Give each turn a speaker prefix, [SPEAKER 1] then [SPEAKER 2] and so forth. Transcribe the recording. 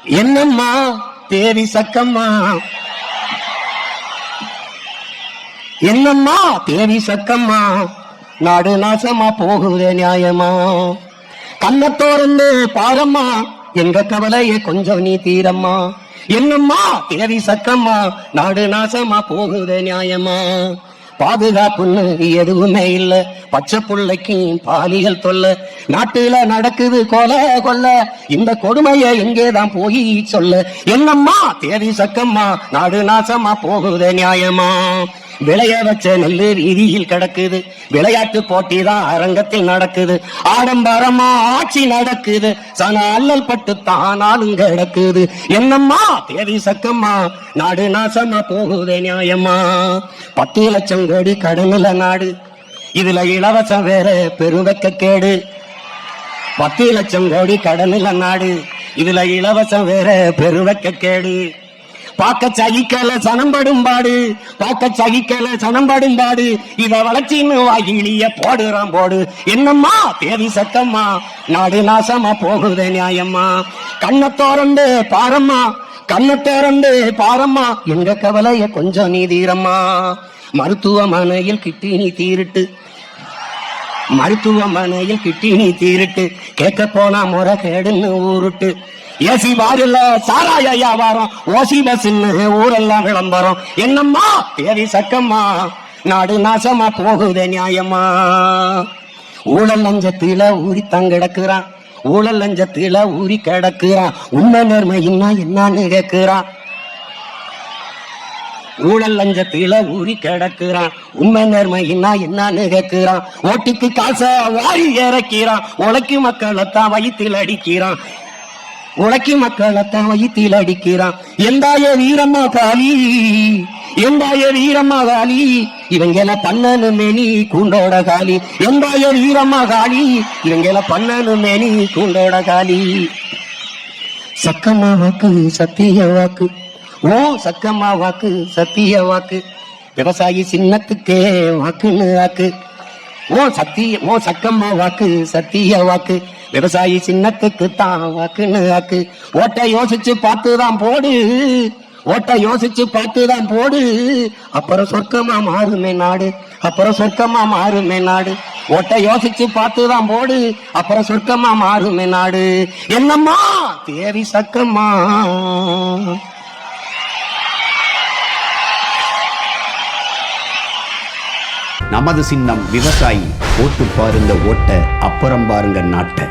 [SPEAKER 1] என்னம்மா தேவி சக்கம்மா, என்னம்மா தேவி சக்கம்மா, நாடு நாசமா போகுதே நியாயமா? கண்ண தோறந்து பாரம்மா, எங்க கவலையே கொஞ்சம் நீ தீரம்மா. என்னம்மா தேவி சக்கம்மா, நாடு நாசமா போகுதே நியாயமா? பாதுகாப்புன்னு எதுவுமே இல்ல, பச்சை புள்ளைக்கு பாலியல் தொல்ல, நாட்டுல நடக்குது கொலை கொல்ல, இந்த கொடுமையை எங்கேதான் போய் சொல்ல? என்னம்மா தேவி சக்கம்மா, நாடு நாசமா போகுதே நியாயமா? விளைய வச்ச நெல்லு வீதியில் கிடக்குது, விளையாட்டு போட்டி தான் அரங்கத்தில் நடக்குது, ஆடம்பரமா ஆட்சி நடக்குது, சன அல்லல் பட்டு தானாலும் கிடக்குது. என்னம்மா தேவி சக்கம்மா, நாடு நாசமா போகுதே நியாயமா? 10 லட்சம் கோடி கடனுல நாடு, இதுல இலவசம் வேற பெருவெக்க கேடு. 10 லட்சம் கோடி கடனுல நாடு, இதுல இலவசம் வேற பெருவெக்க கேடு. பாக்க சகிக்கல சனம்படும் பாடு, பாக்க சகிக்கல சனம்படும் பாடு, இத வளர்ச்சின்னு வாயிலிய போடுறான் போடு. என்னம்மா தேவி சக்கம்மா, நாடு நாசமா போகுதே நியாயம்மா? கண்ண தோறந்து பாரம்மா, கண்ண தோறந்து பாரம்மா, எங்க கவலைய கொஞ்சம் நீ தீரம்மா. மருத்துவமனையில் கிட்டினி தீருட்டு, மருத்துவமனையில் கிட்டினி தீருட்டு, கேட்க போனா முறை கேடுன்னு ஊருட்டு. ஏசி வாரில்ல சாராய வியாபாரம், ஓசி பஸ்ன்னு ஊரெல்லாம் விளம்பரம். என்னம்மா தேவி சக்கம்மா, நாடு நாசமா போகுதே நியாயமா? ஊழல் லஞ்சத்தில ஊறி தங்கிடக்குறான், ஊழல் லஞ்சத்தில ஊறி கிடக்குறான், உண்மை நேர்மைன்னா என்னன்னு கேட்கிறான். ஊழல் லஞ்சத்தில ஊறி கிடக்குறான், உண்மை நேர்மைன்னா என்னன்னு கேட்கிறான். ஓட்டுக்கு காசை வாரி இறக்கிறான், உழைக்கு மக்களைத்தான் வயிற்றில் அடிக்கிறான், உழைக்கு மக்களைத்தான் வயிற்றில் அடிக்கிறான். எந்தாய வீரம்மா காளி, எந்தாய வீரம்மா காளி, இவங்கள பண்ணனு மேனி கூண்டோட காளி. எந்தாய வீரம்மா காளி, இவங்கள பண்ணனு மேனி கூண்டோட காளி. சக்கம்மா வாக்கு சத்திய வாக்கு, ஓ சக்கம்மா வாக்கு சத்திய வாக்கு, விவசாயி சின்னத்துக்கே வாக்குன்னு வாக்கு. ஓ சக்கம்மா வாக்கு சத்திய வாக்கு, விவசாயி சின்னத்துக்கு தான் வாக்குன்னு வாக்கு. ஓட்ட யோசிச்சு பார்த்துதான் போடு, ஓட்ட யோசிச்சு பார்த்துதான் போடு, அப்புறம் சொர்க்கமா மாறுமே நாடு, அப்புறம் சொர்க்கமா மாறுமே நாடு. ஓட்ட யோசிச்சு பார்த்துதான் போடு, அப்புறம் சொர்க்கமா மாறுமே நாடு. என்னம்மா தேவி சக்கம்மா.
[SPEAKER 2] நமது சின்னம் விவசாயி, ஓட்டு பாருங்க ஓட்ட, அப்புறம் பாருங்க நாட்டை.